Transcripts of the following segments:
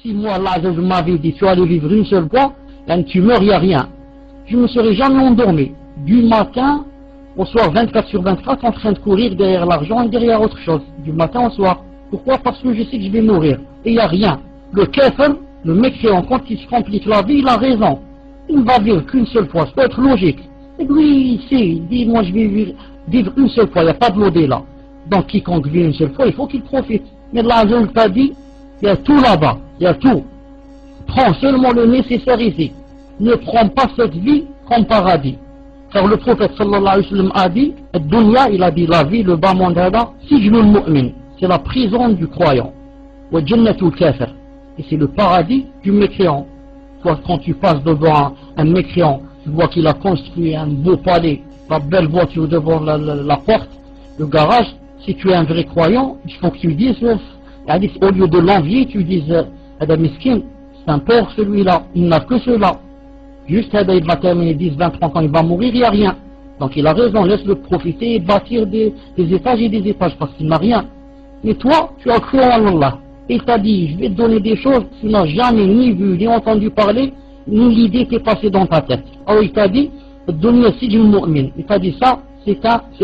si moi, Allah m'avait dit, tu allais vivre une seule fois, tu meurs, il n'y a rien. Je ne me serais jamais endormi. Du matin au soir, 24 sur 24, en train de courir derrière l'argent et derrière autre chose. Du matin au soir. Pourquoi? Parce que je sais que je vais mourir. Et il n'y a rien. Le kafir, le mécréant, quand il se complique la vie, il a raison. Il ne va vivre qu'une seule fois. Ça peut être logique. Et lui, il sait, il dit, moi je vais vivre une seule fois. Il n'y a pas de modèle là. Donc quiconque vit une seule fois, il faut qu'il profite. Mais Allah t'a dit, il y a tout là-bas. Il y a tout. Prends seulement le nécessaire ici. Ne prends pas cette vie comme paradis. Car le prophète sallallahu alayhi wa sallam a dit, Dunya, il a dit la vie, le bas monde, sijnul mu'min, c'est la prison du croyant. Wa jannatul kafir, et c'est le paradis du mécréant. Toi, quand tu passes devant un mécréant, tu vois qu'il a construit un beau palais, la belle voiture devant la porte, le garage. Si tu es un vrai croyant, il faut que tu dises, au lieu de l'envier, tu dises, Adam Miskin, c'est un pauvre celui-là, il n'a que cela. Juste, il va terminer 10, 20, 30 ans, il va mourir, il n'y a rien. Donc il a raison, laisse-le profiter et bâtir des étages et des étages, parce qu'il n'a rien. Mais toi, tu as cru en Allah. Et il t'a dit, je vais te donner des choses que tu n'as jamais ni vu, ni entendu parler, ni l'idée t'est passée dans ta tête. Alors il t'a dit, donner aussi du mu'min. Il t'a dit ça, c'est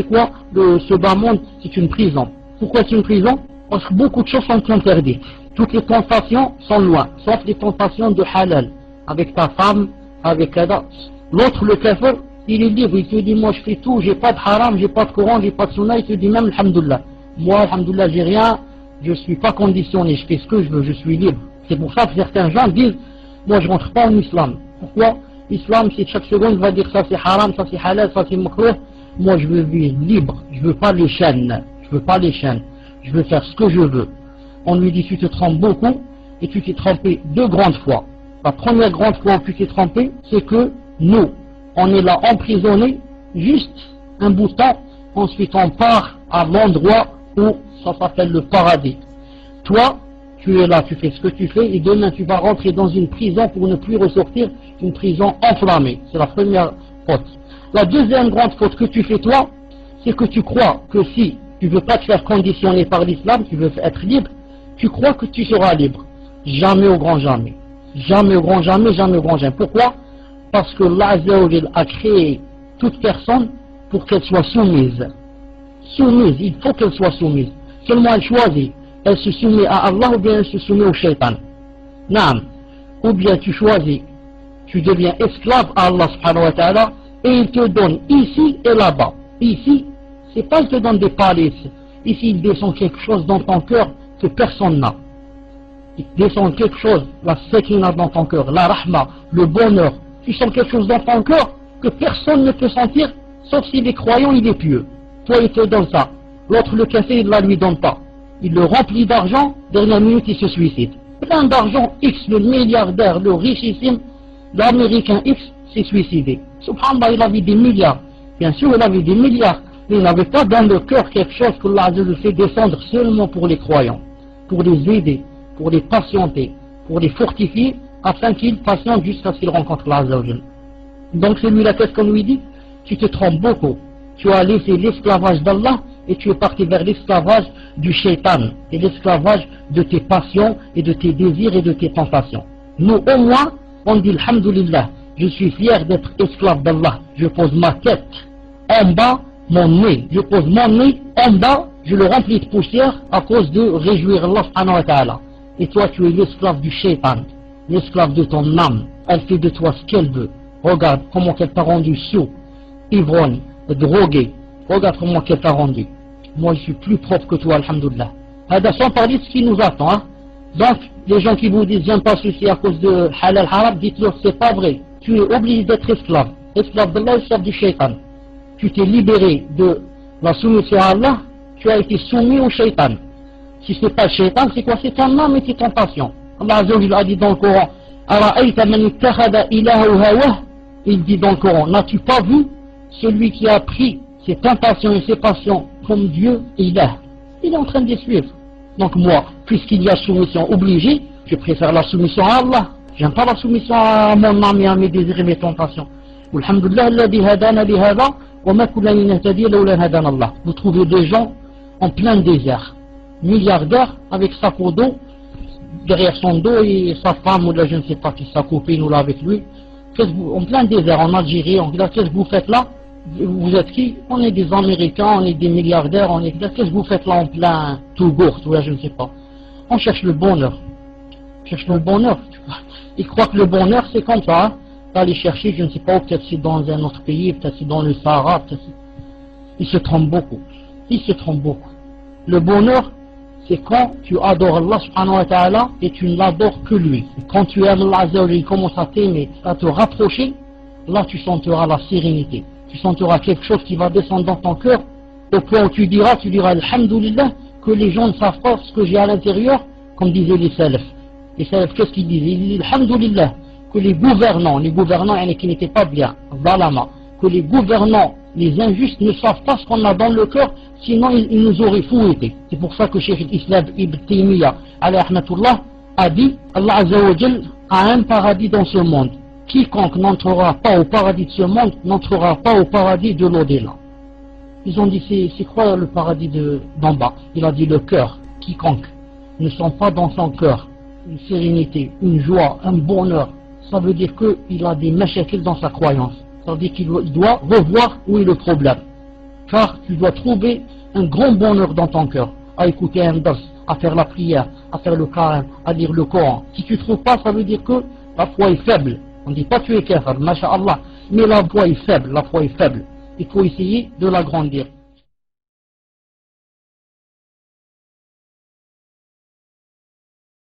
quoi ce bas monde, c'est une prison. Pourquoi c'est une prison? Parce que beaucoup de choses sont interdites. Toutes les tentations sont loin, sauf les tentations de halal, avec ta femme, avec Kada. L'autre, le kafir, il est libre, il te dit, moi je fais tout, j'ai pas de haram, j'ai pas de Coran, j'ai pas de sunna, il te dit même, alhamdoulilah. Moi, alhamdoulilah, j'ai rien, je suis pas conditionné, je fais ce que je veux, je suis libre. C'est pour ça que certains gens disent, moi je rentre pas en islam. Pourquoi? L'islam, c'est chaque seconde, va dire ça c'est haram, ça c'est halal, ça c'est makruh. Moi je veux vivre libre, je veux pas les chaînes, je veux pas les chaînes, je veux faire ce que je veux. On lui dit, tu te trompes beaucoup, et tu t'es trompé 2 grandes fois. La première grande fois où tu t'es trompé, c'est que nous, on est là emprisonnés, juste un bout de temps, ensuite on part à l'endroit où ça s'appelle le paradis. Toi, tu es là, tu fais ce que tu fais, et demain tu vas rentrer dans une prison pour ne plus ressortir, une prison enflammée. C'est la première faute. La deuxième grande faute que tu fais toi, c'est que tu crois que si tu ne veux pas te faire conditionner par l'islam, tu veux être libre, tu crois que tu seras libre. Jamais au grand jamais. Jamais au grand jamais, jamais au grand jamais. Pourquoi? Parce que Allah a créé toute personne pour qu'elle soit soumise. Soumise, il faut qu'elle soit soumise. Seulement elle choisit. Elle se soumet à Allah ou bien elle se soumet au shaitan. Naam. Ou bien tu choisis, tu deviens esclave à Allah subhanahu wa ta'ala et il te donne ici et là-bas. Ici, c'est pas il te donne des palais. Ici il descend quelque chose dans ton cœur que personne n'a. Il descend quelque chose, la sakina dans ton cœur, la rahma, le bonheur. Tu sens quelque chose dans ton cœur que personne ne peut sentir, sauf s'il est croyant, il est pieux. Toi, il te donne ça. L'autre, le café, il ne la lui donne pas. Il le remplit d'argent, dernière minute, il se suicide. Plein d'argent, X, le milliardaire, le richissime, l'américain X, s'est suicidé. Subhanallah, il avait des milliards. Bien sûr, il avait des milliards, mais il n'avait pas dans le cœur quelque chose que Allah fait descendre seulement pour les croyants, pour les aider, pour les patienter, pour les fortifier, afin qu'ils patientent jusqu'à ce qu'ils rencontrent l'Azza. Donc celui-là, qu'est-ce qu'on lui dit? Tu te trompes beaucoup. Tu as laissé l'esclavage d'Allah et tu es parti vers l'esclavage du shaitan et l'esclavage de tes passions et de tes désirs et de tes tentations. Nous, au moins, on dit alhamdulillah, je suis fier d'être esclave d'Allah. Je pose ma tête en bas, mon nez. Je pose mon nez en bas, je le remplis de poussière à cause de réjouir Allah subhanahu wa ta'ala. Et toi, tu es l'esclave du shaitan, l'esclave de ton âme. Elle fait de toi ce qu'elle veut. Regarde comment elle t'a rendu sous, ivrogne, drogué. Regarde comment elle t'a rendu. Moi, je suis plus propre que toi, alhamdoulilah. Sans parler de ce qui nous attend. Hein. Donc, les gens qui vous disent, j'aime pas ceci à cause de halal haram, dites-leur, c'est pas vrai. Tu es obligé d'être esclave. Esclave d'Allah, esclave du shaitan. Tu t'es libéré de la soumission à Allah, tu as été soumis au shaitan. Si ce n'est pas le shaitan, c'est quoi? C'est ton âme et tes tentations. Allah Azza wa Jalla a dit dans le Coran, il dit dans le Coran, n'as-tu pas vu celui qui a pris ses tentations et ses passions comme Dieu et il est en train de les suivre. Donc moi, puisqu'il y a soumission obligée, je préfère la soumission à Allah. J'aime pas la soumission à mon âme et à mes désirs et mes tentations. Alhamdulillah, alladhi hadana li hada wa ma kunna linahtadiya lawla an hadana Allah. Vous trouvez des gens en plein désert, milliardaires avec sac au dos, derrière son dos et sa femme ou là, je ne sais pas qui sa copine ou là avec lui. En plein désert, en Algérie, qu'est-ce que vous faites là? Vous êtes qui? On est des Américains, on est des milliardaires, qu'est-ce que vous faites là en plein Tougourt ou là, je ne sais pas. On cherche le bonheur. On cherche le bonheur. Ils croient que le bonheur c'est comme ça, hein? D'aller chercher, je ne sais pas, peut-être c'est dans un autre pays, peut-être c'est dans le Sahara, peut-être. Ils se trompent beaucoup. Ils se trompent beaucoup. Le bonheur, c'est quand tu adores Allah subhanahu wa ta'ala et tu ne l'adores que lui. Et quand tu aimes Allah azza wa jalla, il commence à t'aimer, à te rapprocher, là tu sentiras la sérénité. Tu sentiras quelque chose qui va descendre dans ton cœur, au point où tu diras alhamdulillah, que les gens ne savent pas ce que j'ai à l'intérieur, comme disaient les salafs. Les salafs, qu'est-ce qu'ils disaient? Ils disaient alhamdulillah, que les gouvernants qui n'étaient pas bien, que les gouvernants, les injustes ne savent pas ce qu'on a dans le cœur, sinon ils nous auraient fouettés. C'est pour ça que Cheikh l'Islam Ibn Taymiyyah alayhi rahmatullah a dit, Allah azza wa jal a un paradis dans ce monde. Quiconque n'entrera pas au paradis de ce monde n'entrera pas au paradis de l'au-delà. Ils ont dit, c'est quoi le paradis d'en bas? Il a dit le cœur. Quiconque ne sent pas dans son cœur une sérénité, une joie, un bonheur, ça veut dire qu'il a des mashakil dans sa croyance. Ça veut dire qu'il doit revoir où est le problème. Car tu dois trouver un grand bonheur dans ton cœur, à écouter un dars, à faire la prière, à faire le Coran, à lire le Coran. Si tu ne trouves pas, ça veut dire que la foi est faible. On ne dit pas tu es kafir, masha'Allah, mais la foi est faible, la foi est faible. Il faut essayer de l'agrandir.